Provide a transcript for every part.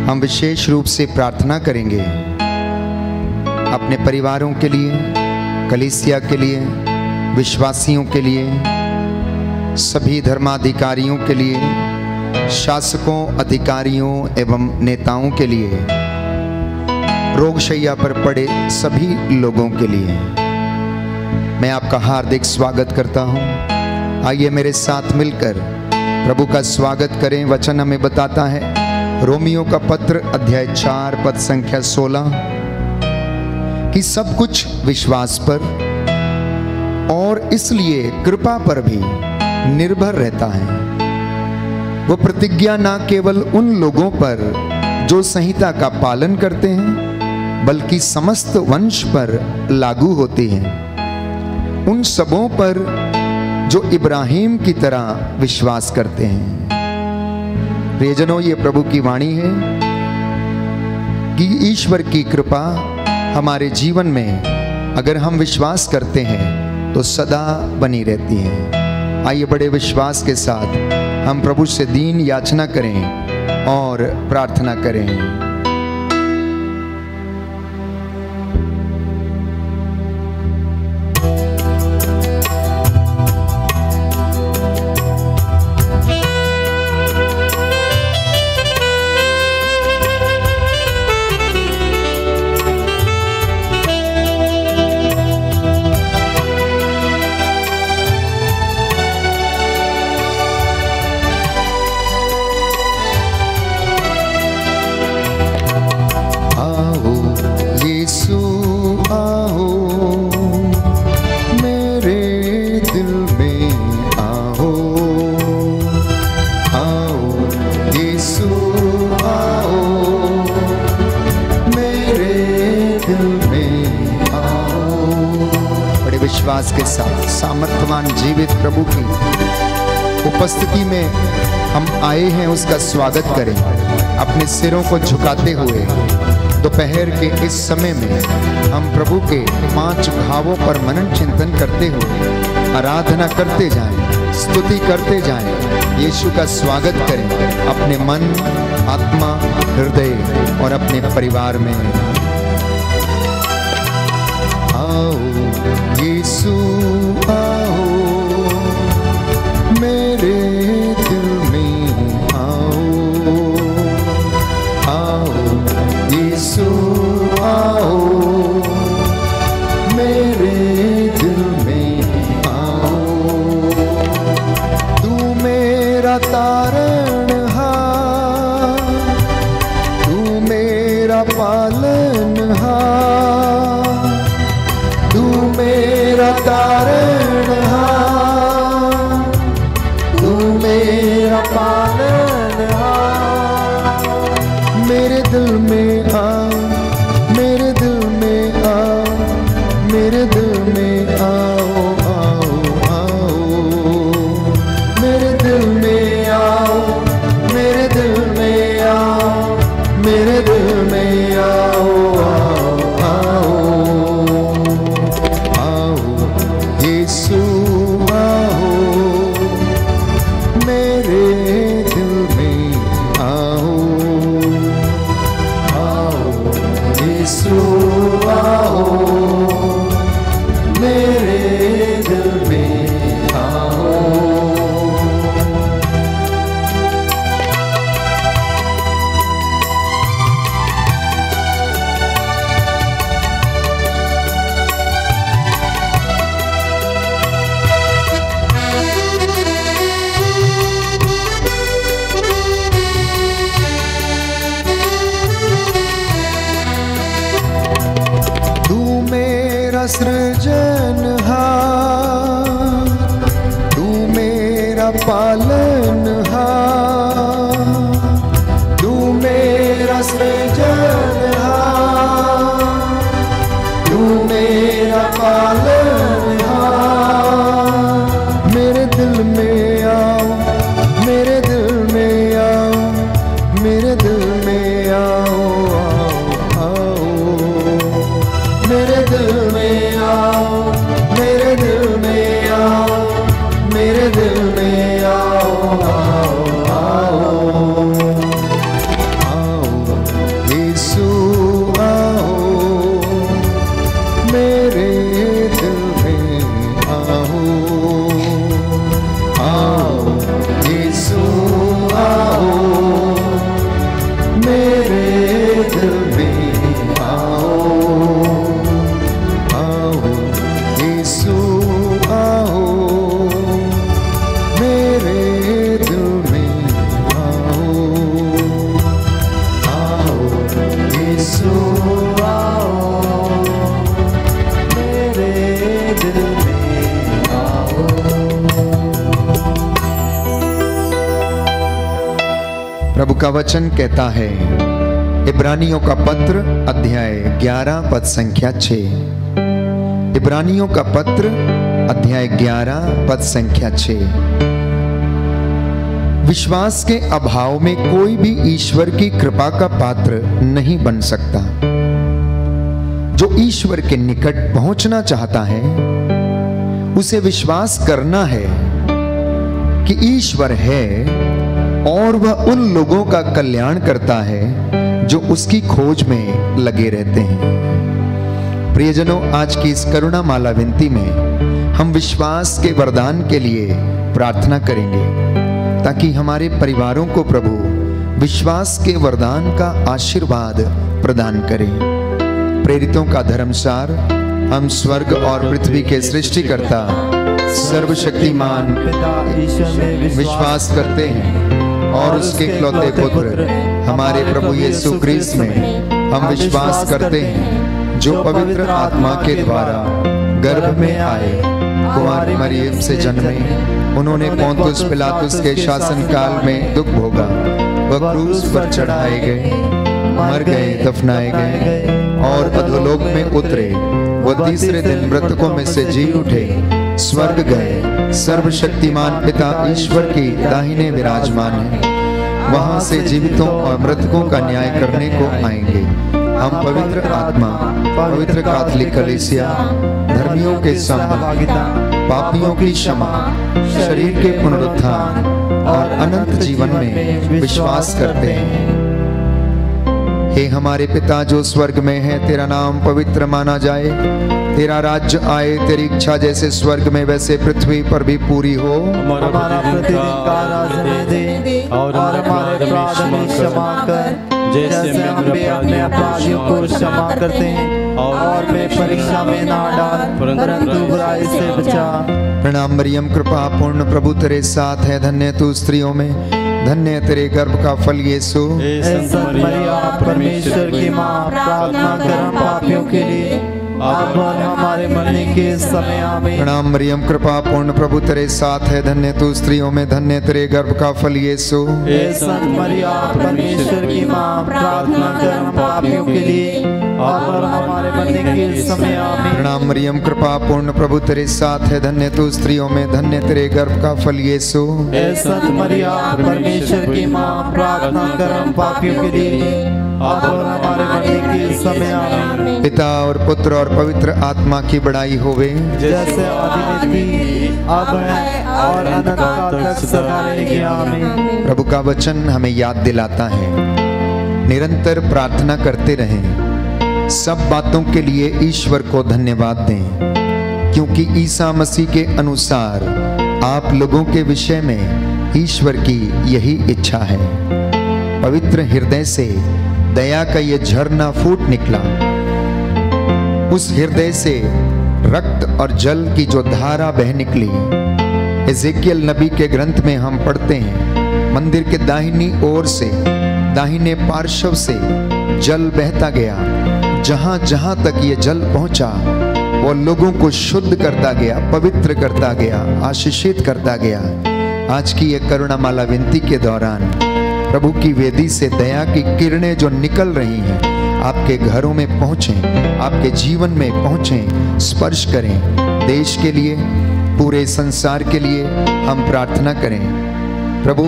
हम विशेष रूप से प्रार्थना करेंगे अपने परिवारों के लिए, कलीसिया के लिए, विश्वासियों के लिए, सभी धर्माधिकारियों के लिए, शासकों, अधिकारियों एवं नेताओं के लिए, रोगशैया पर पड़े सभी लोगों के लिए मैं आपका हार्दिक स्वागत करता हूं। आइए मेरे साथ मिलकर प्रभु का स्वागत करें। वचन हमें बताता है, रोमियो का पत्र अध्याय 4 पद संख्या 16, कि सब कुछ विश्वास पर और इसलिए कृपा पर भी निर्भर रहता है। वो प्रतिज्ञा न केवल उन लोगों पर जो संहिता का पालन करते हैं, बल्कि समस्त वंश पर लागू होती है, उन सबों पर जो इब्राहिम की तरह विश्वास करते हैं। प्रियजनों, ये प्रभु की वाणी है कि ईश्वर की कृपा हमारे जीवन में अगर हम विश्वास करते हैं तो सदा बनी रहती है। आइए बड़े विश्वास के साथ हम प्रभु से दीन याचना करें और प्रार्थना करें। विश्वास के साथ सामर्थ्यवान जीवित प्रभु की उपस्थिति में हम आए हैं, उसका स्वागत करें। अपने सिरों को झुकाते हुए दोपहर के इस समय में हम प्रभु के 5 भावों पर मनन चिंतन करते हुए आराधना करते जाएं, स्तुति करते जाएं, यीशु का स्वागत करें अपने मन, आत्मा, हृदय और अपने परिवार में। आओ यीशु आओ, मेरे दिल में आओ, आओ यीशु आओ, मेरे दिल में आओ। तू मेरा तारणहार, तू मेरा पालनहार, मेरा तारणहार, तू मेरा पालनहार। मेरे दिल में आ, मेरे दिल में आ, मेरे दिल में आओ, आओ, आओ, मेरे दिल में आओ, मेरे दिल में आओ, मेरे दिल में आओ, आओ, आओ यीशु आओ, मेरे दिल में आओ, आओ यीशु आओ, मेरे दिल में आओ। सृजनहार, तू मेरा पालनहार, तू मेरा सृजनहार, तू मेरा पालनहार। मेरे दिल में आओ, मेरे दिल में आओ, मेरे दिल में आओ, आओ, आओ, मेरे दिल में आओ, मेरे दिल में आओ, मेरे दिल में आओ, आओ, आओ, आओ का वचन कहता है, इब्रानियों का पत्र अध्याय 11 पद संख्या 6। इब्रानियों का पत्र अध्याय 11 पद संख्या 6। विश्वास के अभाव में कोई भी ईश्वर की कृपा का पात्र नहीं बन सकता। जो ईश्वर के निकट पहुंचना चाहता है उसे विश्वास करना है कि ईश्वर है और वह उन लोगों का कल्याण करता है जो उसकी खोज में लगे रहते हैं। प्रियजनों, आज की इस करुणा माला विनती में हम विश्वास के वरदान के लिए प्रार्थना करेंगे ताकि हमारे परिवारों को प्रभु विश्वास के वरदान का आशीर्वाद प्रदान करें। प्रेरितों का धर्मसार हम स्वर्ग और पृथ्वी के सृष्टिकर्ता सर्वशक्तिमान विश्वास करते हैं और उसके इकलौते पुत्र हमारे प्रभु यीशु क्रिस्त में हम विश्वास करते हैं, जो पवित्र आत्मा के द्वारा गर्भ में आए, कुमारी मरियम से जन्मे, उन्होंने पोंतुस पिलातुस के शासन काल में दुख भोगा, वह क्रूस पर चढ़ाए गए, मर गए, दफनाए गए और अधोलोक में उतरे, वह तीसरे दिन मृतकों में से जी उठे, स्वर्ग गए, सर्वशक्तिमान पिता ईश्वर की दाहिने विराजमान है, वहां से जीवितों और मृतकों का न्याय करने को आएंगे। हम पवित्र आत्मा, पवित्र कैथोलिक कलीसिया, धर्मियों के सहभागिता, पापियों की क्षमा, शरीर के पुनरुत्थान और अनंत जीवन में विश्वास करते हैं। हे हमारे पिता जो स्वर्ग में है, तेरा नाम पवित्र माना जाए, तेरा राज्य आए, तेरी इच्छा जैसे स्वर्ग में वैसे पृथ्वी पर भी पूरी हो। हमारा प्रतिदिन का अनाज हमें दे और हमारे अपराध हमें क्षमा कर, जैसे हम भी अपने अपराधियों को क्षमा करते हैं, और हमें परीक्षा में ना डाल परंतु बुराई से बचा। प्रणाम मरियम, कृपा पूर्ण प्रभु तेरे साथ है, धन्य तू स्त्रियों में, धन्य तेरे गर्भ का फल यीशु। परमेश्वर की माँ, प्रार्थना कर हम पापियों के लिए अब और हमारे मरने के समय आमीन। प्रणाम मरियम, कृपा पूर्ण प्रभु तेरे साथ है, धन्य तू स्त्रियों में, धन्य तेरे गर्भ का फल यीशु। संत मरिया परमेश्वर की माँ, प्रार्थना कर हम पापियों के लिए अब और हमारे मरने के समय आमीन। प्रणाम मरियम, कृपा पूर्ण प्रभु तेरे साथ है, धन्य तू स्त्रियों में, धन्य तेरे गर्भ का फल यीशु। संत मरिया परमेश्वर की माँ, प्रार्थना कर हम पापियों के लिए अब और हमारे मरने के समय आमीन। पिता और पुत्र और पवित्र आत्मा की बड़ाई होवे, जैसे आदि में थी, अब है और अनंत काल तक सदा रहेगी आमीन। प्रभु का वचन हमें याद दिलाता है, निरंतर प्रार्थना करते रहें, सब बातों के लिए ईश्वर को धन्यवाद दें, क्योंकि ईसा मसीह के अनुसार आप लोगों के विषय में ईश्वर की यही इच्छा है। पवित्र हृदय से दया का ये झरना फूट निकला, उस हृदय से रक्त और जल की जो धारा बह निकली। एजेकियल नबी के ग्रंथ में हम पढ़ते हैं, मंदिर के दाहिनी ओर से, दाहिने पार्श्व से जल बहता गया, जहां जहां तक ये जल पहुंचा वो लोगों को शुद्ध करता गया, पवित्र करता गया, आशीषित करता गया। आज की ये करुणा माला विनती के दौरान प्रभु की वेदी से दया की किरणें जो निकल रही हैं, आपके घरों में पहुंचें, आपके जीवन में पहुंचें, स्पर्श करें। देश के लिए, पूरे संसार के लिए हम प्रार्थना करें। प्रभु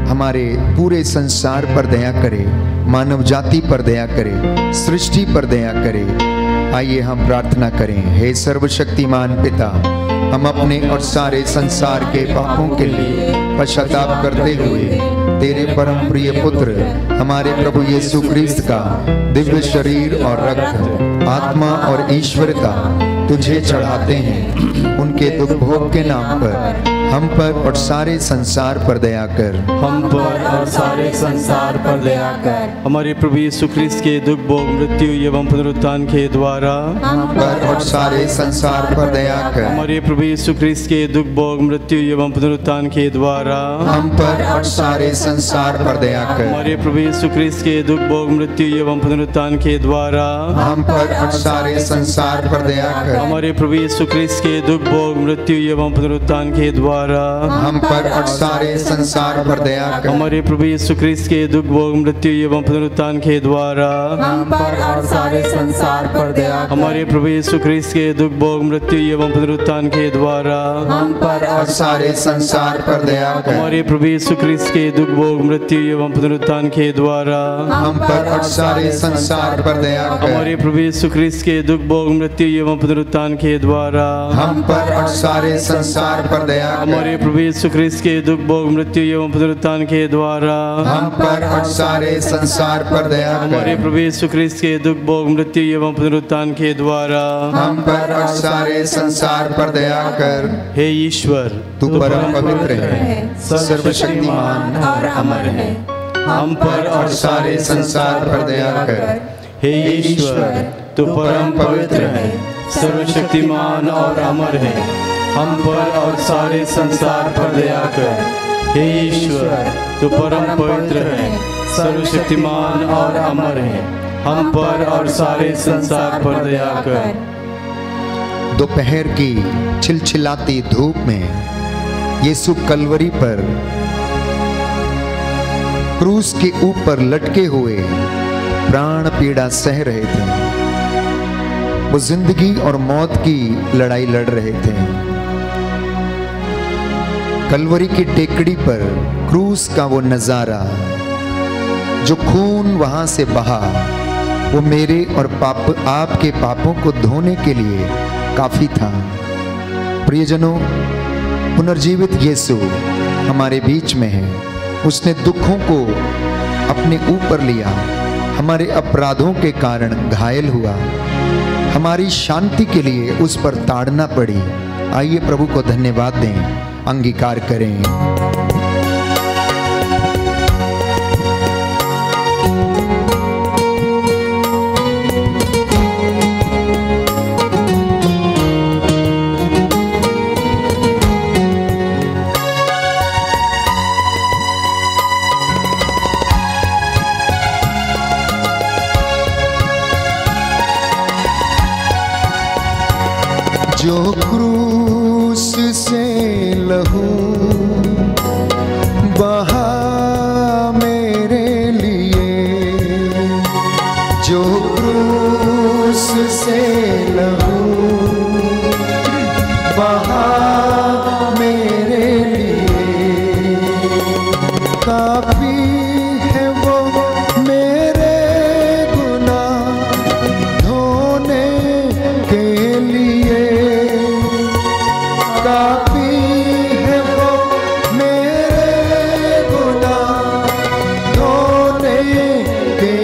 हमारे पूरे संसार पर दया करे, मानव जाति पर दया करे, सृष्टि पर दया करे। आइए हम प्रार्थना करें। हे सर्वशक्तिमान पिता, हम अपने और सारे संसार के पापों के लिए पश्चाताप करते हुए तेरे परम प्रिय पुत्र हमारे प्रभु यीशु क्रिस्त का दिव्य शरीर और रक्त, आत्मा और ईश्वरता तुझे चढ़ाते हैं। उनके दुख भोग के नाम पर हम पर और सारे संसार पर दया कर। हम पर और सारे संसार पर दया कर। हमारे प्रभु यीशु क्रिस्त के दुख भोग, मृत्यु एवं पुनरुत्थान के द्वारा हम पर और सारे संसार पर दया कर। हमारे प्रभु यीशु ख्रीस्त के दुख भोग मृत्यु एवं पुनरुत्थान के द्वारा हम पर और सारे संसार पर दया कर। हमारे प्रभु यीशु ख्रीस्त के दुख भोग मृत्यु एवं पुनरुत्थान के द्वारा हम पर और सारे संसार पर दया कर। हमारे प्रभु यीशु ख्रीस्त के दुख भोग मृत्यु एवं पुनरुत्थान के द्वारा हम पर और सारे संसार पर दया कर। हमारे प्रभु यीशु ख्रीस्त के दुख भोग मृत्यु एवं पुनरुत्थान के द्वारा हम पर और सारे संसार पर दया कर। हमारे प्रभु यीशु ख्रीस्त के दुख भोग मृत्यु एवं पुनरुत्थान के द्वारा हम पर और सारे संसार पर दया कर। हमारे प्रभु यीशु ख्रीस्त के दुख भोग मृत्यु एवं पुनरुत्थान के द्वारा हम पर और सारे संसार पर दया कर। हमारे प्रभु यीशु ख्रीस्त के दुख भोग मृत्यु एवं पुनरुत्थान के द्वारा हम पर और सारे संसार पर दया कर। हमारे प्रभु यीशु ख्रीस्त के दुख भोग मृत्यु एवं पुनरुत्थान के द्वारा हम पर और सारे संसार पर दया कर। हमारे प्रभु यीशु ख्रीस्त के दुख भोग मृत्यु एवं पुनरुत्थान के द्वारा हम पर और सारे संसार पर दया कर। हे ईश्वर, तू परम पवित्र है, सर्वशक्तिमान और अमर है। हम पर और सारे संसार पर दया कर। हे ईश्वर, तू परम पवित्र है, सर्वशक्तिमान और अमर है। हम पर और सारे संसार पर दया कर। हे ईश्वर, तू परम पवित्र है, सर्वशक्तिमान और अमर है। हम पर और सारे संसार पर दया कर। दोपहर की छिलछिलाती धूप में यीशु कलवरी पर क्रूस के ऊपर लटके हुए प्राण पीड़ा सह रहे थे। वो जिंदगी और मौत की लड़ाई लड़ रहे थे। कलवरी की टेकड़ी पर क्रूस का वो नजारा, जो खून वहां से बहा, वो मेरे और आपके पापों को धोने के लिए काफी था। प्रियजनों, पुनर्जीवित यीशु हमारे बीच में है। उसने दुखों को अपने ऊपर लिया, हमारे अपराधों के कारण घायल हुआ, हमारी शांति के लिए उस पर ताड़ना पड़ी। आइए प्रभु को धन्यवाद दें, अंगीकार करें। जो क्रूस से लहू बहा मेरे लिए, जो क्रूस से लहू बहा मेरे लिए, काफी है वो मेरे गुनाह धोने के लिए, काफी है वो मेरे गुनाह धोने के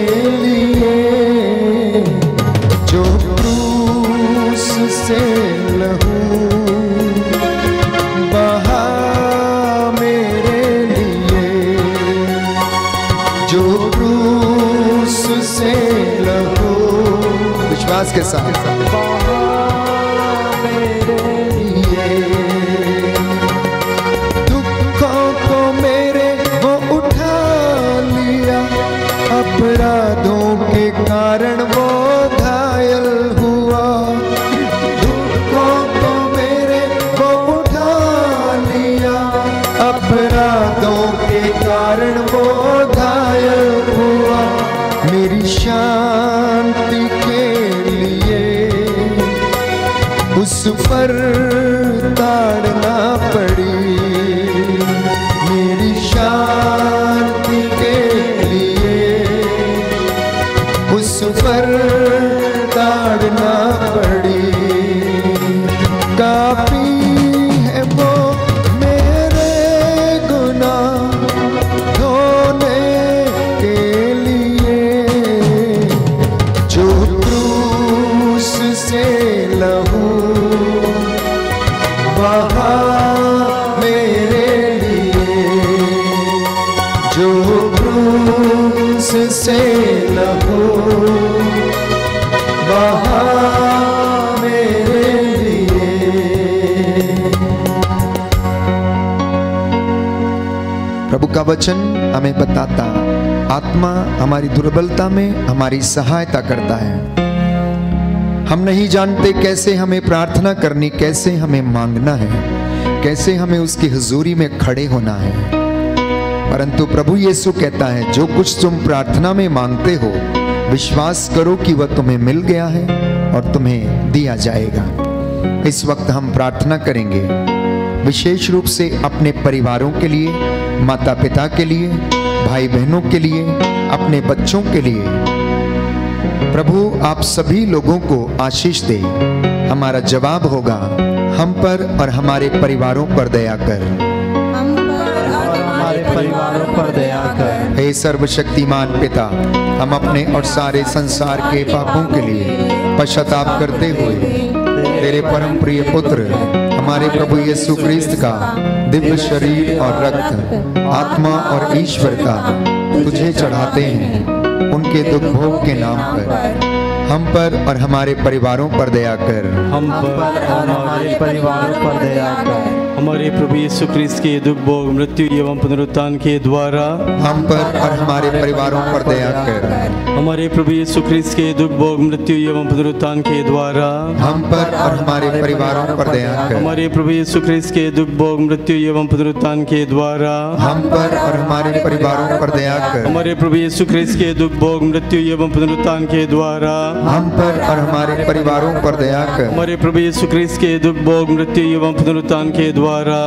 लिए। जो क्रूस से लहू बहा मेरे लिए, जो क्रूस से लहू, विश्वास के साथ अपराधों के कारण वो घायल हुआ, दुखों को मेरे वो उठा लिया। अपराधों के कारण वो घायल हुआ, मेरी शांति के लिए उस पर ताड़ना पड़ी। मेरी शांति के उस पर ताड़ना पड़ी। काफी है वो मेरे गुनाह धोने के लिए, जो क्रूस से लहू बहा मेरे लिए, जो क्रूस से लहू बहा मेरे लिए। का वचन हमें बताता, आत्मा हमारी दुर्बलता में हमारी सहायता करता है। हम नहीं जानते कैसे हमें प्रार्थना करनी, कैसे हमें मांगना है, कैसे हमें उसकी हुजूरी में खड़े होना है, परंतु प्रभु यीशु कहता है जो कुछ तुम प्रार्थना में मांगते हो विश्वास करो कि वह तुम्हें मिल गया है और तुम्हें दिया जाएगा। इस वक्त हम प्रार्थना करेंगे विशेष रूप से अपने परिवारों के लिए, माता पिता के लिए, भाई बहनों के लिए, अपने बच्चों के लिए। प्रभु आप सभी लोगों को आशीष दे। हमारा जवाब होगा हम पर और हमारे परिवारों पर दया कर, हम पर और हमारे परिवारों पर दया कर। हे सर्वशक्तिमान पिता, हम अपने और सारे संसार के पापों के लिए पश्चाताप करते हुए तेरे परम प्रिय पुत्र हमारे प्रभु यीशु ख्रीस्त का दिव्य शरीर और रक्त, आत्मा और ईश्वर का तुझे चढ़ाते हैं। उनके दुख भोग के नाम पर हम पर और हमारे परिवारों पर दया कर, हम पर और हमारे परिवारों पर दया कर। हमारे प्रभु यीशु ख्रीस्त के दुख भोग, मृत्यु एवं पुनरुत्थान के द्वारा हम पर और हमारे परिवारों पर दया कर, हमारे प्रभु यीशु ख्रीस्त के दुख भोग, मृत्यु एवं पुनरुत्थान के द्वारा हम पर और हमारे परिवारों पर दया कर, हमारे प्रभु यीशु ख्रीस्त के दुख भोग, मृत्यु एवं पुनरुत्थान के द्वारा हम पर और हमारे परिवारों पर दया कर, हमारे प्रभु यीशु ख्रीस्त के दुख भोग, मृत्यु एवं पुनरुत्थान के द्वारा हम पर और हमारे परिवारों पर दया कर, हमारे प्रभु यीशु ख्रीस्त के दुख भोग, मृत्यु एवं पुनरुत्थान के द्वारा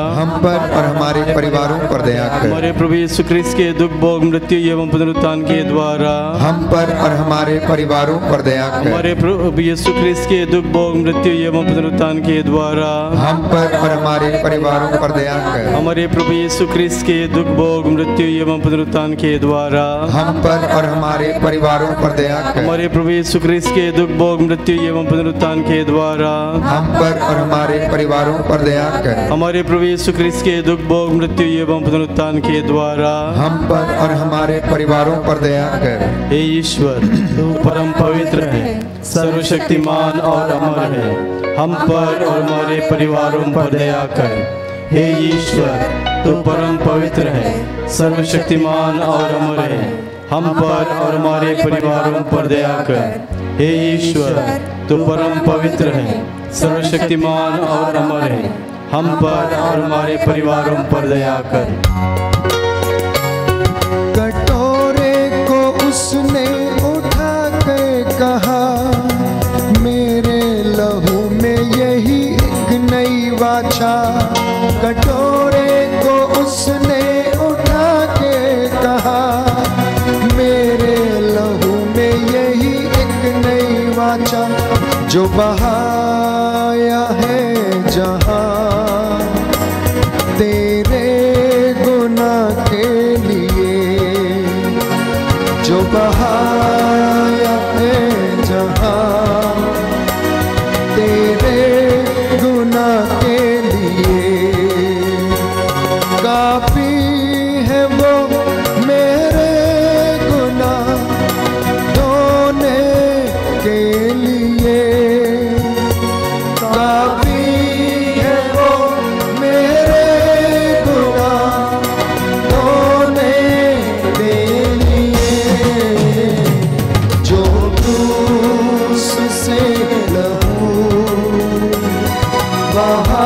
हम पर और हमारे परिवारों पर दया कर, हमारे प्रभु यीशु ख्रीस्त के दुख भोग, मृत्यु एवं पुनरुत्थान के द्वारा हम पर और हमारे परिवारों पर दया कर, हमारे प्रभु यीशु ख्रीस्त के दुख भोग, मृत्यु एवं पुनरुत्थान के द्वारा हम पर और हमारे परिवारों पर दया कर, हमारे प्रभु यीशु ख्रीस्त के दुख भोग, मृत्यु एवं पुनरुत्थान के द्वारा हम पर और हमारे परिवारों पर दया कर, हमारे प्रभु यीशु ख्रीस्त के दुख भोग, मृत्यु एवं पुनरुत्थान के द्वारा हम पर और हमारे परिवारों पर दया कर, हमारे प्रभु यीशु ख्रीस्त के दुख भोग, मृत्यु एवं पुनरुत्थान के द्वारा हम पर और हमारे परिवारों पर दया कर। हे ईश्वर, तू परम पवित्र है, सर्वशक्तिमान और अमर है, हम पर और हमारे परिवारों पर दया कर। हे ईश्वर, तू परम पवित्र है, सर्वशक्तिमान और अमर है, हम पर और हमारे परिवारों पर दया कर। हे ईश्वर, तू परम पवित्र है, सर्वशक्तिमान और अमर है, हम पर और हमारे परिवारों पर दया कर। कटोरे को उसने उठा के कहा, मेरे लहू में यही एक नई वाचा। कटोरे को उसने उठा के कहा, मेरे लहू में यही एक नई वाचा। जो बहाया है जहां तेरे गुनाह के लिए, जो बहाया है जहां तेरे गुनाह के लिए, काफी है वो मेरे गुनाह धोने के लिए, काफी है वो मेरे गुनाह धोने के लिए। जो क्रूस से लहू बहा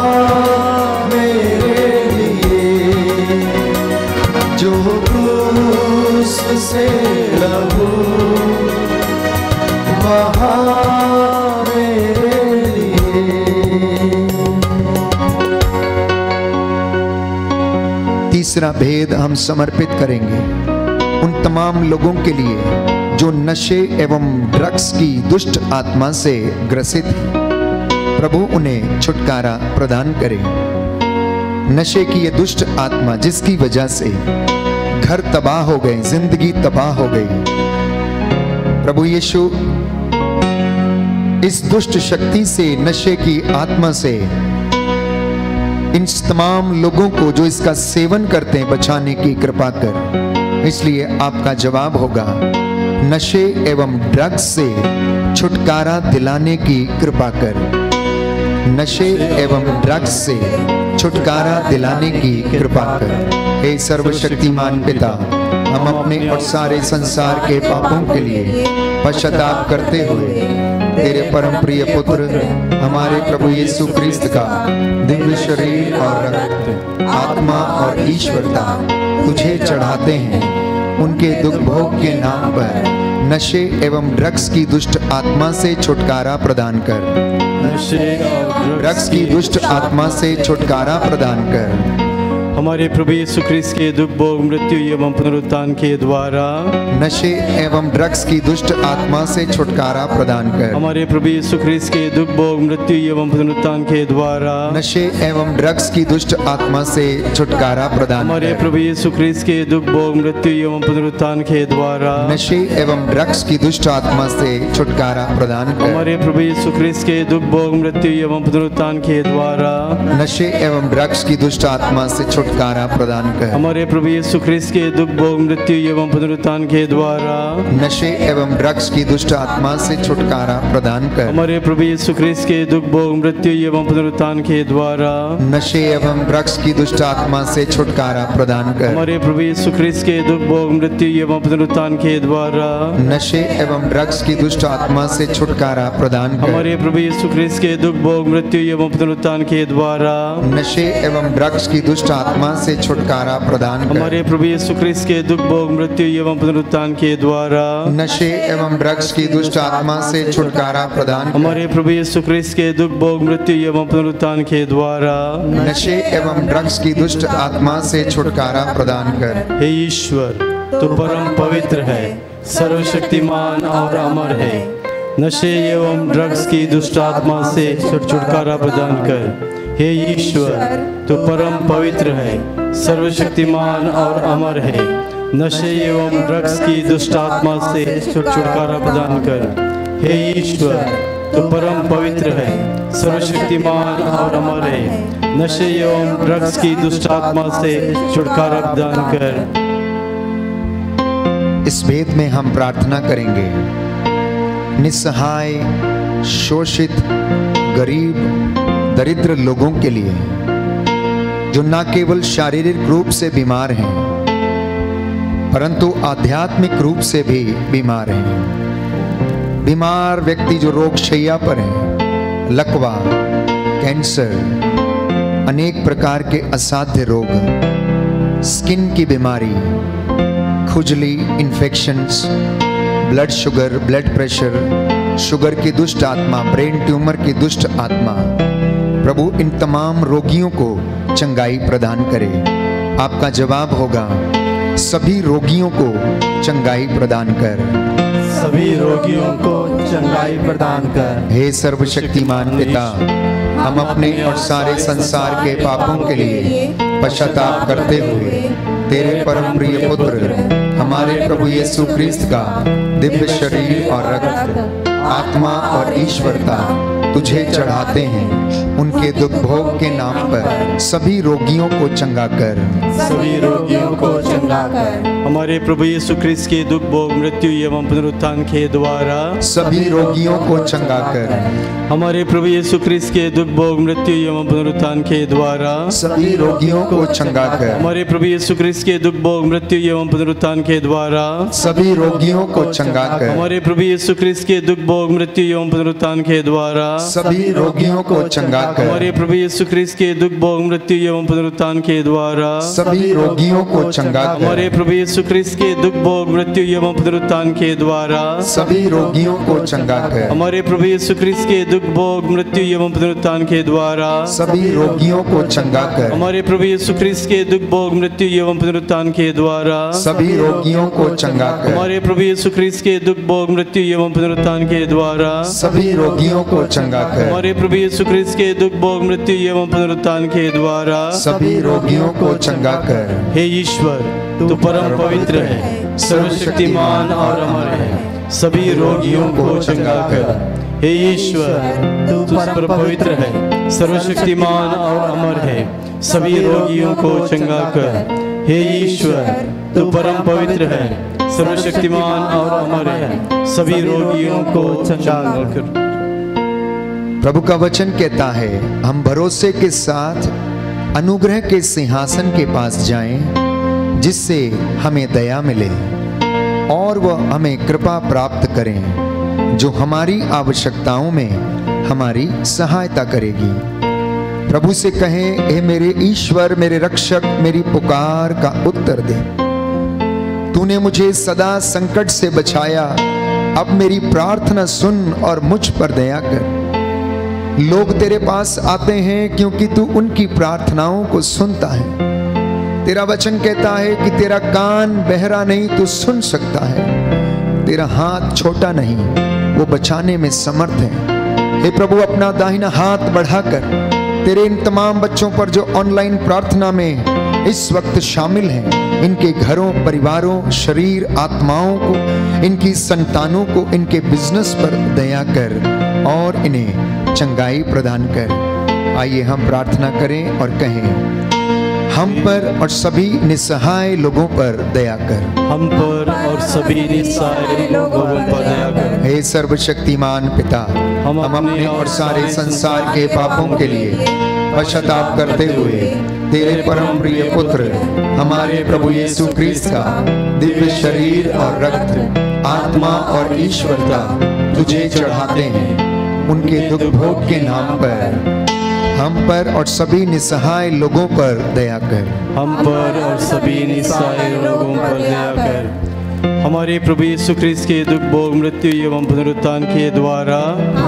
मेरे लिए, जो क्रूस से लहू बहा मेरे लिए। तीसरा भेद हम समर्पित करेंगे उन तमाम लोगों के लिए जो नशे एवं ड्रग्स की दुष्ट आत्मा से ग्रसित हैं। प्रभु उन्हें छुटकारा प्रदान करे। नशे की ये दुष्ट आत्मा जिसकी वजह से घर तबाह हो गए, जिंदगी तबाह हो गई, प्रभु यीशु इस दुष्ट शक्ति से, नशे की आत्मा से इन तमाम लोगों को जो इसका सेवन करते हैं बचाने की कृपा कर। इसलिए आपका जवाब होगा नशे एवं ड्रग्स से छुटकारा दिलाने की कृपा कर। नशे एवं ड्रग्स से छुटकारा दिलाने की कृपा कर। हे सर्वशक्तिमान पिता, हम अपने और सारे संसार के पापों के लिए पश्चाताप करते हुए तेरे परम प्रिय पुत्र हमारे प्रभु यीशु क्रिस्त का दिव्य शरीर और रक्त, आत्मा और ईश्वरता तुझे चढ़ाते हैं। उनके दुख भोग के नाम पर नशे एवं ड्रग्स की दुष्ट आत्मा से छुटकारा प्रदान कर। नशे और ड्रग्स की दुष्ट आत्मा से छुटकारा प्रदान कर। हमारे प्रभु यीशु ख्रीस्त के दुख भोग मृत्यु एवं पुनरुत्थान के द्वारा नशे एवं ड्रग्स की दुष्ट आत्मा से छुटकारा प्रदान कर। हमारे प्रभु यीशु ख्रीस्त के दुख भोग मृत्यु एवं पुनरुत्थान के द्वारा नशे एवं ड्रग्स की दुष्ट आत्मा से छुटकारा प्रदान कर। हमारे प्रभु यीशु ख्रीस्त के दुख भोग मृत्यु एवं पुनरुत्थान के द्वारा नशे एवं ड्रग्स की दुष्ट आत्मा से छुटकारा प्रदान कर। हमारे प्रभु यीशु ख्रीस्त के दुख भोग मृत्यु एवं पुनरुत्थान के द्वारा नशे एवं ड्रग्स की दुष्ट आत्मा से छुटकारा प्रदान कर। हमारे प्रभु यीशु ख्रीस्त के दुख भोग मृत्यु एवं पुनरुत्थान के द्वारा नशे एवं ड्रग्स की दुष्ट आत्मा से छुटकारा प्रदान कर। हमारे प्रभु यीशु ख्रीस्त के दुख भोग मृत्यु एवं पुनरुत्थान के द्वारा नशे एवं ड्रग्स की दुष्ट आत्मा से छुटकारा प्रदान कर। हमारे प्रभु यीशु ख्रीस्त के दुख भोग मृत्यु एवं पुनरुत्थान के द्वारा नशे एवं ड्रग्स की दुष्ट आत्मा से छुटकारा प्रदान कर। हमारे प्रभु यीशु ख्रीस्त के दुख भोग मृत्यु एवं पुनरुत्थान के द्वारा नशे एवं ड्रग्स की दुष्ट आत्मा से छुटकारा प्रदान कर। हमारे प्रभु यीशु ख्रीस्त के दुख भोग मृत्यु एवं पुनरुत्थान के द्वारा नशे एवं ड्रग्स की दुष्ट आत्मा से छुटकारा प्रदान कर। हमारे प्रभु यीशु ख्रीस्त के दुख भोग मृत्यु एवं पुनरुत्थान के द्वारा नशे एवं ड्रग्स की दुष्ट आत्मा से छुटकारा प्रदान कर। हे ईश्वर, तू परम पवित्र है, सर्वशक्तिमान और अमर है। नशे एवं ड्रग्स की दुष्ट आत्मा से छुटकारा प्रदान कर। हे ईश्वर, तू परम पवित्र है, सर्वशक्तिमान और अमर है। नशे एवं ड्रग्स की दुष्ट आत्मा से छुटकारा प्रदान कर। हे ईश्वर, तू परम पवित्र है, सर्वशक्तिमान और अमर है। नशे एवं ड्रग्स की दुष्ट आत्मा से छुटकारा प्रदान कर। इस भेद में हम प्रार्थना करेंगे निस्सहाय, शोषित, गरीब, दरिद्र लोगों के लिए जो न केवल शारीरिक रूप से बीमार हैं परंतु आध्यात्मिक रूप से भी बीमार हैं। बीमार व्यक्ति जो रोग शैया पर हैं, लकवा, कैंसर, अनेक प्रकार के असाध्य रोग, स्किन की बीमारी, खुजली, infections, blood sugar, blood pressure, sugar की दुष्ट आत्मा, ब्रेन ट्यूमर की दुष्ट आत्मा, प्रभु इन तमाम रोगियों को चंगाई प्रदान करे। आपका जवाब होगा सभी रोगियों को चंगाई प्रदान कर। सभी रोगियों को चंगाई प्रदान कर। हे सर्वशक्तिमान पिता, हम अपने और सारे संसार के पापों के लिए पश्चाताप करते हुए तेरे परम प्रिय पुत्र हमारे प्रभु यीशु क्रिस्त का दिव्य शरीर और रक्त, आत्मा और ईश्वरता तुझे चढ़ाते हैं। उनके दुख भोग के नाम पर सभी रोगियों को चंगा कर। सभी रोगियों को चंगा कर। हमारे प्रभु यीशु ख्रीस्त के दुख भोग मृत्यु एवं पुनरुत्थान के द्वारा सभी रोगियों को चंगा कर। हमारे प्रभु यीशु ख्रीस्त के दुख भोग मृत्यु एवं पुनरुत्थान के द्वारा सभी रोगियों को चंगा कर। हमारे प्रभु यीशु ख्रीस्त के दुख भोग मृत्यु एवं पुनरुत्थान के द्वारा सभी रोगियों को चंगा कर। हमारे प्रभु यीशु ख्रीस्त के दुख भोग मृत्यु एवं पुनरुत्थान के द्वारा सभी रोगियों को चंगा कर। हमारे प्रभु यीशु ख्रीस्त के दुख भोग मृत्यु एवं पुनरुत्थान के द्वारा सभी रोगियों को चंगा कर। हमारे प्रभु यीशु ख्रीस्त के दुख भोग मृत्यु एवं पुनरुत्थान के द्वारा सभी रोगियों को चंगा कर। हमारे प्रभु यीशु ख्रीस्त के दुख भोग मृत्यु एवं पुनरुत्थान के द्वारा सभी रोगियों को चंगा कर। हमारे प्रभु यीशु ख्रीस्त के दुख भोग मृत्यु एवं पुनरुत्थान के द्वारा सभी रोगियों को चंगा कर। हमारे प्रभु यीशु ख्रीस्त के दुख भोग मृत्यु एवं पुनरुत्थान के द्वारा सभी रोगियों को चंगा कर। हमारे प्रभु यीशु ख्रीस्त के दुख भोग मृत्यु एवं पुनरुत्थान के द्वारा सभी रोगियों को चंगा कर। हे ईश्वर, तू परम पवित्र है, सर्वशक्तिमान और अमर है। सभी रोगियों को चंगा कर। हे ईश्वर, तू परम पवित्र है, सर्वशक्तिमान और अमर है। सभी रोगियों को चंगा कर। हे ईश्वर, तू परम पवित्र है, सर्वशक्तिमान और अमर है। सभी रोगियों को चंगा कर। प्रभु का वचन कहता है हम भरोसे के साथ अनुग्रह के सिंहासन के पास जाएं, जिससे हमें दया मिले और वह हमें कृपा प्राप्त करें, जो हमारी आवश्यकताओं में हमारी सहायता करेगी। प्रभु से कहें, हे मेरे ईश्वर, मेरे रक्षक, मेरी पुकार का उत्तर दे। तूने मुझे सदा संकट से बचाया, अब मेरी प्रार्थना सुन और मुझ पर दया कर। लोग तेरे पास आते हैं क्योंकि तू उनकी प्रार्थनाओं को सुनता है। तेरा वचन कहता है कि तेरा कान बहरा नहीं, तू सुन सकता है। तेरा हाथ छोटा नहीं, वो बचाने में समर्थ है। हे प्रभु, अपना दाहिना हाथ बढ़ाकर तेरे इन तमाम बच्चों पर जो ऑनलाइन प्रार्थना में इस वक्त शामिल हैं, इनके घरों, परिवारों, शरीर, आत्माओं को, इनकी संतानों को, इनके बिजनेस पर दया कर और इन्हें चंगाई प्रदान कर। आइए हम प्रार्थना करें और कहें, हम पर और सभी निस्सहाय लोगों पर दया कर। हम पर और सभी निस्सहाय लोगों पर दया कर। हे सर्वशक्तिमान पिता, हम अपने और सारे संसार के पापों के लिए पश्चाताप करते हुए तेरे परम प्रिय पुत्र हमारे प्रभु यीशु क्रिस्त का दिव्य शरीर और रक्त, आत्मा और ईश्वरता तुझे चढ़ाते हैं। उनके दुख भोग के नाम पर हम पर और सभी निस्सहाय लोगों पर दया कर। हम पर और सभी निस्सहाय लोगों पर दया कर। हमारे प्रभु यीशु क्रिस्त के दुख भोग, मृत्यु एवं पुनरुत्थान के द्वारा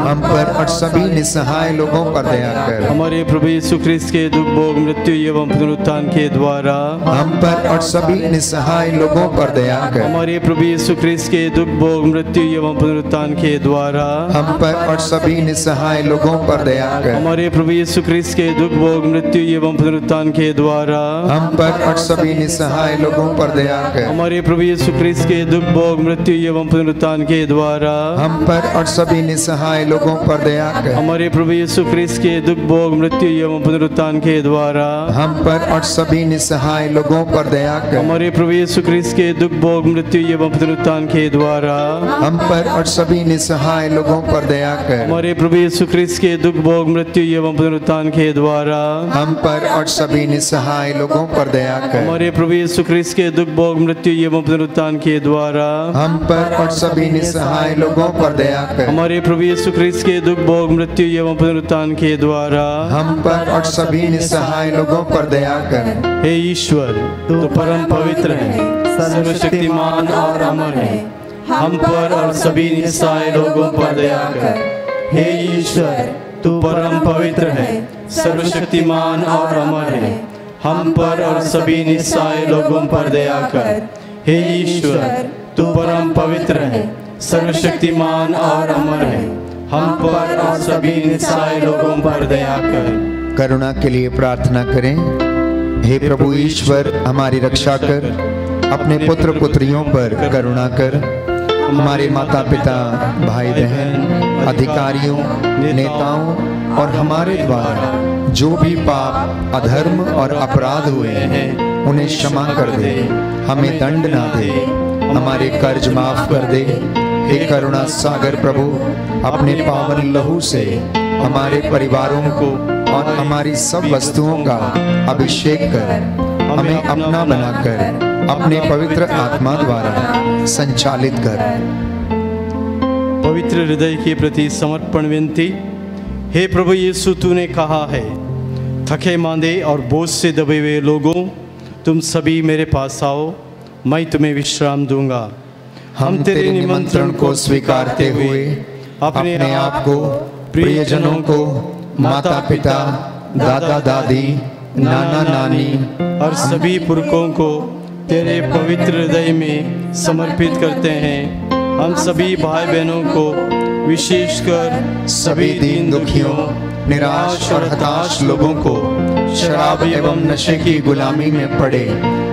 हम पर और सभी निस्सहाय लोगों पर दया कर। हमारे प्रभु यीशु क्रिस्त के दुख भोग, मृत्यु एवं पुनरुत्थान के द्वारा हम पर और सभी निस्सहाय लोगों पर दया कर। हमारे प्रभु यीशु क्रिस्त के दुख भोग, मृत्यु एवं पुनरुत्थान के द्वारा हम पर और सभी निस्सहाय लोगों पर दया कर। हमारे प्रभु यीशु क्रिस्त के दुख भोग, मृत्यु एवं पुनरुत्थान के द्वारा हम पर और सभी निस्सहाय लोगों पर दया कर। हमारे प्रभु यीशु क्रिस्त के दुख भोग, मृत्यु एवं पुनरुत्थान के द्वारा हम पर और सभी निस्सहाय लोगों पर दया कर। हमारे प्रभु यीशु क्रिस्त के दुख भोग, मृत्यु एवं पुनरुत्थान के द्वारा हम पर और सभी निस्सहाय लोगों पर दया कर। हमारे प्रभु यीशु क्रिस्त के दुख भोग, मृत्यु एवं पुनरुत्थान के द्वारा हम पर और सभी निस्सहाय लोगों पर दया कर। हमारे प्रभु यीशु क्रिस्त के दुख भोग, मृत्यु एवं पुनरुत्थान के द्वारा हम पर और सभी निस्सहाय लोगों पर दया कर। हमारे प्रभु यीशु क्रिस्त के दुख भोग, मृत्यु एवं पुनरुत्थान के द्वारा हम पर और सभी निस्सहाय लोगों पर दया कर। हमारे प्रभु यीशु क्रिस्त के दुख भोग, मृत्यु एवं पुनरुत्थान के द्वारा हम पर और सभी निस्सहाय लोगों पर दया कर। हे ईश्वर, तू परम पवित्र है, सर्वशक्तिमान और अमर है। हम पर और सभी निस्सहाय लोगों पर दया कर। हे ईश्वर, तू परम पवित्र है, सर्वशक्तिमान और अमर है। हम पर और सभी निस्सहाय लोगों पर दया कर। हे ईश्वर, तू परम पवित्र है, सर्वशक्तिमान और अमर है। हम पर और सभी निस्सहाय लोगों पर दया कर। करुणा के लिए प्रार्थना करें। हे प्रभु ईश्वर, हमारी रक्षा कर, अपने पुत्र पुत्रियों पर करुणा कर। हमारे माता पिता, भाई बहन, अधिकारियों, नेताओं और हमारे द्वारा जो भी पाप, अधर्म और अपराध हुए हैं, उन्हें क्षमा कर दे, हमें दंड ना दे, हमारे कर्ज माफ कर दे। हे करुणा सागर प्रभु, अपने पावन लहू से हमारे परिवारों को और हमारी सब वस्तुओं का अभिषेक कर, हमें अपना बनाकर अपने पवित्र आत्मा द्वारा संचालित कर। पवित्र हृदय के प्रति समर्पण विनती। हे प्रभु यीशु, तूने कहा है, थके मांदे और बोझ से दबे हुए लोगों, तुम सभी मेरे पास आओ, मैं तुम्हें विश्राम दूंगा। हम तेरे निमंत्रण को स्वीकारते हुए अपने आप को, प्रियजनों को, माता पिता, दादा दादी, नाना नानी और सभी पुरखों को तेरे पवित्र हृदय में समर्पित करते हैं। हम सभी भाई बहनों को, विशेषकर सभी दीन दुखियों, निराश और हताश लोगों को, शराब एवं नशे की गुलामी में पड़े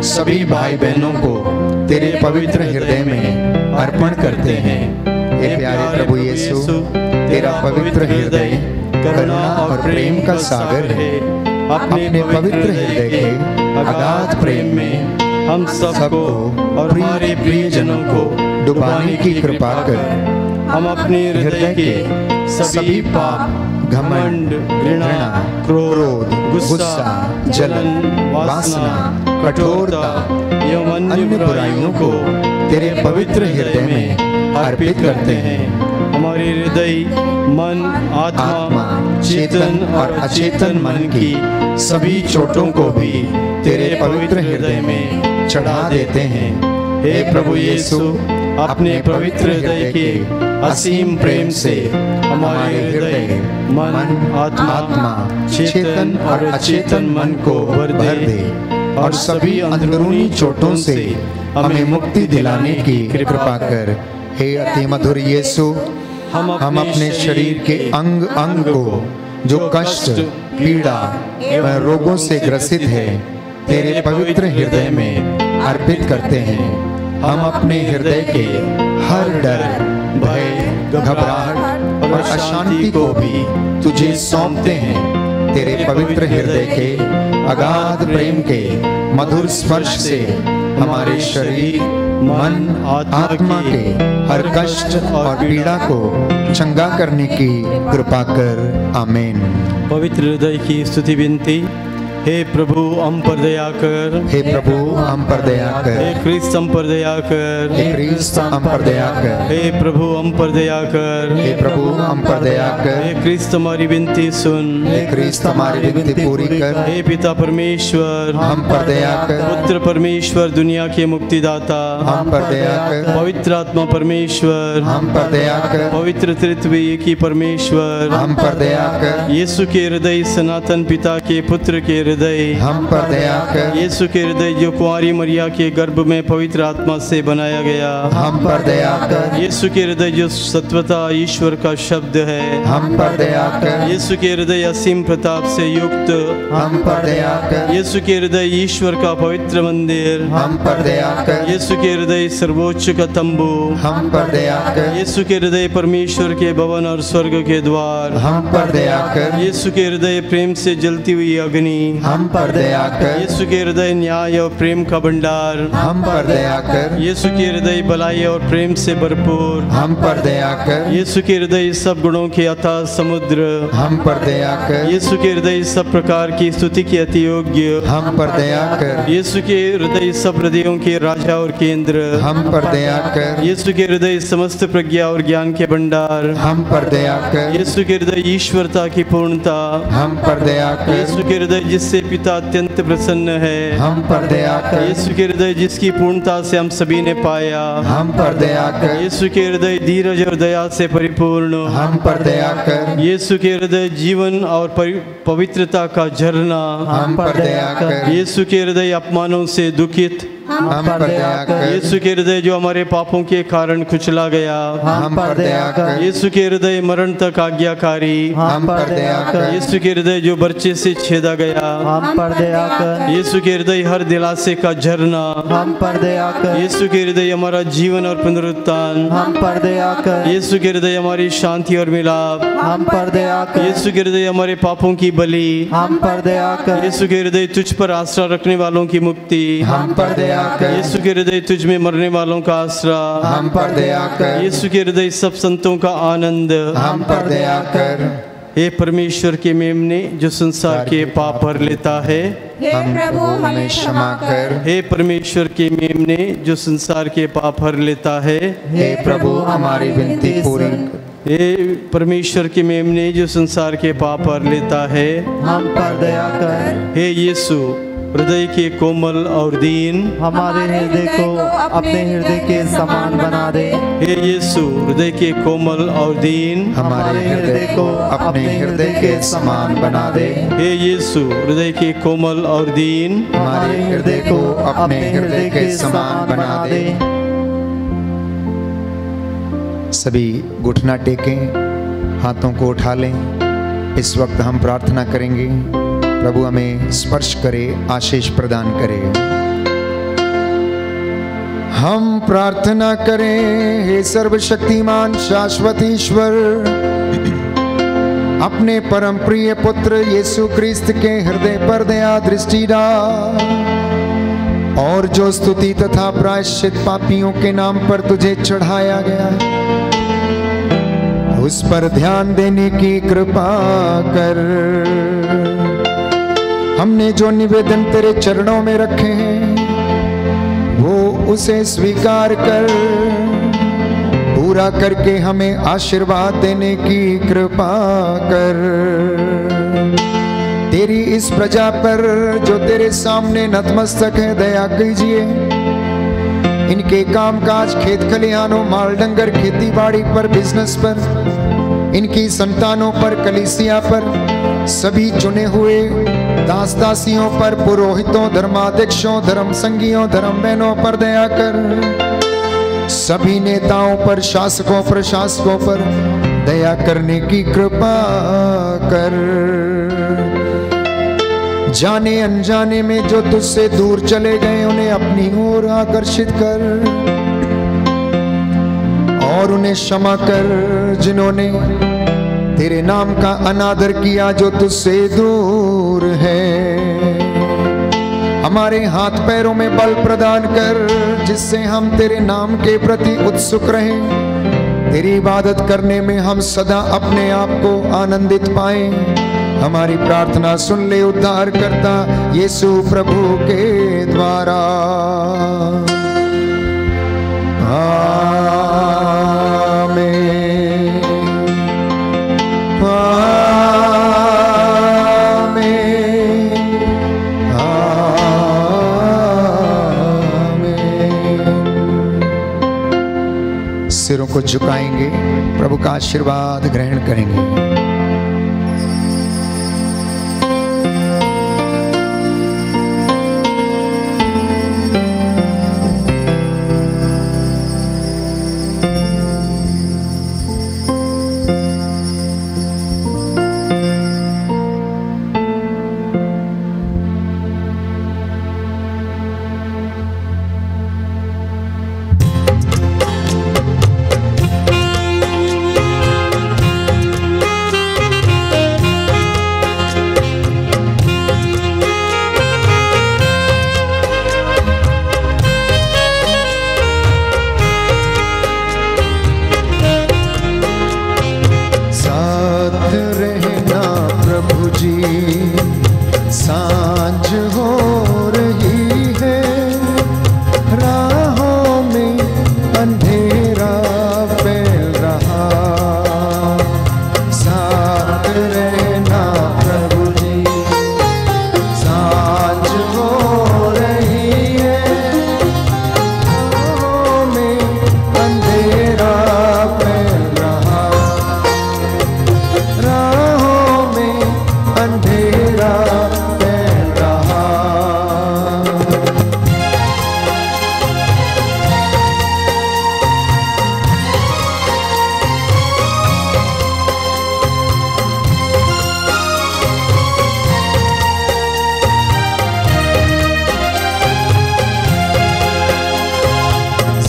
सभी भाई बहनों को तेरे पवित्र हृदय में अर्पण करते हैं। हे प्यारे प्रभु यीशु, तेरा पवित्र हृदय करुणा और प्रेम का सागर है। अपने पवित्र हृदय के अगाध प्रेम में हम सबको और हमारे प्रियजनों को डुबाने की कृपा कर। हम अपने हृदय के सभी पाप, घमंड, घृणा, क्रोध, गुस्सा, जलन, वासना, कठोरता एवं अन्य बुराइयों को तेरे पवित्र हृदय में अर्पित करते हैं। हमारे हृदय, मन, आत्मा, चेतन और अचेतन मन की सभी चोटों को भी तेरे पवित्र हृदय में चढ़ा देते हैं। हे प्रभु यीशु, अपने पवित्र हृदय के असीम प्रेम से हमारे हृदय, मन, आत्मा, चेतन और अचेतन मन को भर दे और सभी अंदरूनी चोटों से हमें मुक्ति दिलाने की कृपा कर। हे अति मधुर यीशु, हम अपने शरीर के अंग अंग को जो कष्ट, पीड़ा एवं रोगों से ग्रसित है, तेरे पवित्र हृदय में अर्पित करते हैं। हम अपने हृदय के हर डर, भय, घबराहट और अशांति को भी तुझे सौंपते हैं। तेरे पवित्र हृदय के अगाध प्रेम के मधुर स्पर्श से हमारे शरीर, मन, आत्मा के हर कष्ट और पीड़ा को चंगा करने की कृपा कर। आमीन। पवित्र हृदय की स्तुति विनती। हे प्रभु हम पर दया कर, हे प्रभु हम पर दया कर, हे क्रिस्त हम पर दया कर, हे क्रिस्त हम पर दया कर, हे प्रभु हम पर दया कर, हे प्रभु हम पर दया कर, हे क्रिस्त हमारी विनती सुन, हे क्रिस्त हमारी विनती पूरी कर, हे पिता परमेश्वर हम पर दया कर, पुत्र परमेश्वर दुनिया के मुक्तिदाता हम पर दया कर, पवित्र आत्मा परमेश्वर हम पर दया कर, पवित्र त्रित्व एक ही परमेश्वर हम पर दया कर, यीशु के हृदय सनातन पिता के पुत्र के हृदय हम पर दया कर, यीशु के हृदय जो कुंवारी मरिया के गर्भ में पवित्र आत्मा से बनाया गया हम पर दया कर, यीशु के हृदय जो सत्वता ईश्वर का शब्द है हम पर दया कर, यीशु के हृदय असीम प्रताप से युक्त हम पर दया कर, यीशु के हृदय ईश्वर का पवित्र मंदिर हम पर दया कर, यीशु के हृदय सर्वोच्च का तंबू हम पर दया कर, यीशु के हृदय परमेश्वर के भवन और स्वर्ग के द्वार हम पर दया कर, यीशु के हृदय प्रेम से जलती हुई अग्नि हम पर दया कर, यीशु के हृदय न्याय और प्रेम का भंडार हम पर दया कर, यीशु के हृदय भलाई और प्रेम से भरपूर हम पर दया कर, यीशु के हृदय सब गुणों के अथाह समुद्र हम पर दया कर, यीशु के हृदय सब प्रकार की स्तुति के अति योग्य हम पर दया कर, यीशु के हृदय सब हृदयों के राजा और केंद्र हम पर दया कर, यीशु के हृदय समस्त प्रज्ञा और ज्ञान के भंडार हम पर दया कर, यीशु के हृदय ईश्वरता की पूर्णता हम पर दया कर, यीशु के हृदय जिससे पिता अत्यंत प्रसन्न है हम पर दया कर, यीशु के हृदय जिसकी पूर्णता से हम सभी ने पाया हम पर दया कर, यीशु के हृदय धीरज और दया से परिपूर्ण हम पर दया कर, यीशु के हृदय जीवन और पवित्रता का झरना हम पर दया कर, यीशु के हृदय अपमानों से दुखित हम पर दया कर, यीशु के हृदय जो हमारे पापों के कारण कुचला गया हम पर दया कर, यीशु के हृदय मरण तक आज्ञाकारी हम पर दया कर, यीशु के हृदय जो बर्चे से छेदा गया हम पर दया कर, यीशु के हृदय हर दिलासे का झरना हम पर दया कर, यीशु के हृदय हमारा जीवन और पुनरुत्थान हम पर दया कर, यीशु के हृदय हमारी शांति और मिलाप हम पर दया कर, यीशु के हृदय हमारे पापों की बलि हम पर दया कर, यीशु के हृदय तुझ पर आसरा रखने वालों की मुक्ति हम पर दया कर, यीशु के हृदय तुझ में मरने वालों का आसरा हम पर दया कर, यीशु के हृदय सब संतों का आनंद हम पर दया कर, हे परमेश्वर के मेमने जो संसार के पाप भर लेता है हे प्रभु हमें क्षमा कर, हे परमेश्वर के मेमने जो संसार के पाप भर लेता है हे प्रभु हमारी विनती पूरी कर, हे परमेश्वर के मेमने जो संसार के पाप भर लेता है हम पर दया कर, हे यीशु हृदय के कोमल और दीन हमारे हृदय को अपने हृदय के समान बना दे, हे यीशु हृदय के कोमल और दीन हमारे हृदय को अपने हृदय के समान बना दे, हे यीशु हृदय के कोमल और दीन हमारे हृदय को अपने हृदय के समान बना दे। सभी घुटना टेकें, हाथों को उठा लें। इस वक्त हम प्रार्थना करेंगे, प्रभु हमें स्पर्श करे, आशीष प्रदान करे। हम प्रार्थना करें, हे सर्वशक्तिमान शाश्वत ईश्वर, अपने परम प्रिय पुत्र यीशु क्रिस्त के हृदय पर दया दृष्टि डाल, और जो स्तुति तथा प्रायश्चित पापियों के नाम पर तुझे चढ़ाया गया, उस पर ध्यान देने की कृपा कर। हमने जो निवेदन तेरे चरणों में रखे हैं वो उसे स्वीकार कर, पूरा करके हमें आशीर्वाद देने की कृपा कर। तेरी इस प्रजा पर जो तेरे सामने नतमस्तक है, दया कीजिए। इनके कामकाज, खेत खलिहानों, माल डंगर, खेती बाड़ी पर, बिजनेस पर, इनकी संतानों पर, कलीसिया पर, सभी चुने हुए दास दासियों पर, पुरोहितों, धर्माध्यक्षों, धर्म संगियों, धर्म बहनों पर दया कर। सभी नेताओं पर, शासकों, प्रशासकों पर दया करने की कृपा कर। जाने अनजाने में जो तुझसे दूर चले गए उन्हें अपनी ओर आकर्षित कर, और उन्हें क्षमा कर जिन्होंने तेरे नाम का अनादर किया, जो तुझसे दूर है। हमारे हाथ पैरों में बल प्रदान कर जिससे हम तेरे नाम के प्रति उत्सुक रहें। तेरी इबादत करने में हम सदा अपने आप को आनंदित पाएं। हमारी प्रार्थना सुन ले उद्धार करता यीशु प्रभु के द्वारा। आमीन, आमीन, आमीन। सिरों को झुकाएंगे, प्रभु का आशीर्वाद ग्रहण करेंगे।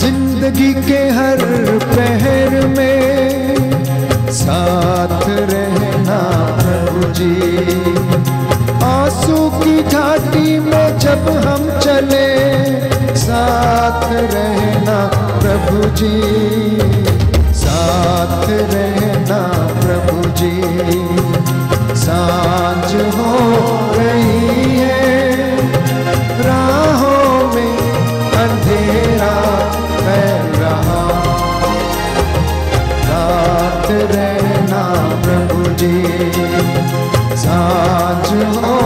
जिंदगी के हर पहर में साथ रहना प्रभु जी। आंसू की घाटी में जब हम चले साथ रहना प्रभु जी, साथ रहना प्रभु जी। सांझ हो रही है, राहों में अंधेरा फैल रहा, साथ रहना प्रभु जी। सांझ हो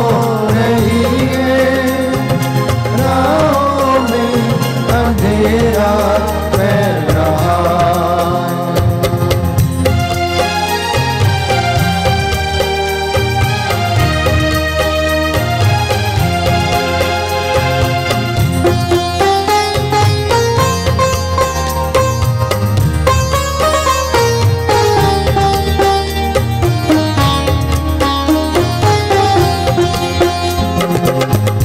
रही है, राहों में अंधेरा फैल रहा।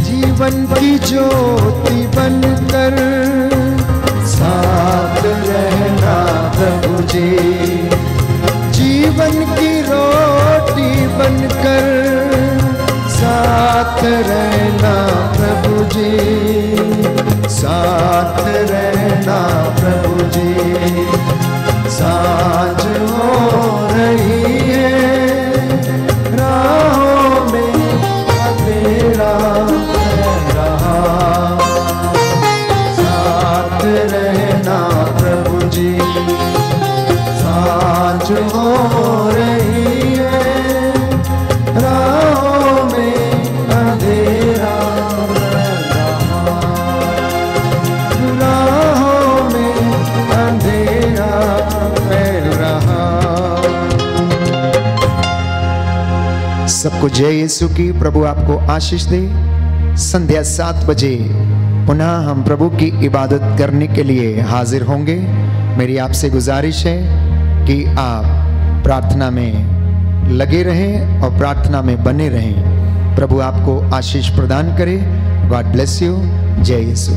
जीवन की ज्योति बनकर साथ रहना प्रभु जी। जीवन की रोटी बनकर साथ रहना प्रभु जी, साथ रहना प्रभु जी। सांझ हो सबको जय यीशु की। प्रभु आपको आशीष दे। संध्या 7 बजे पुनः हम प्रभु की इबादत करने के लिए हाजिर होंगे। मेरी आपसे गुजारिश है कि आप प्रार्थना में लगे रहें और प्रार्थना में बने रहें। प्रभु आपको आशीष प्रदान करे। God bless you. जय यीशु।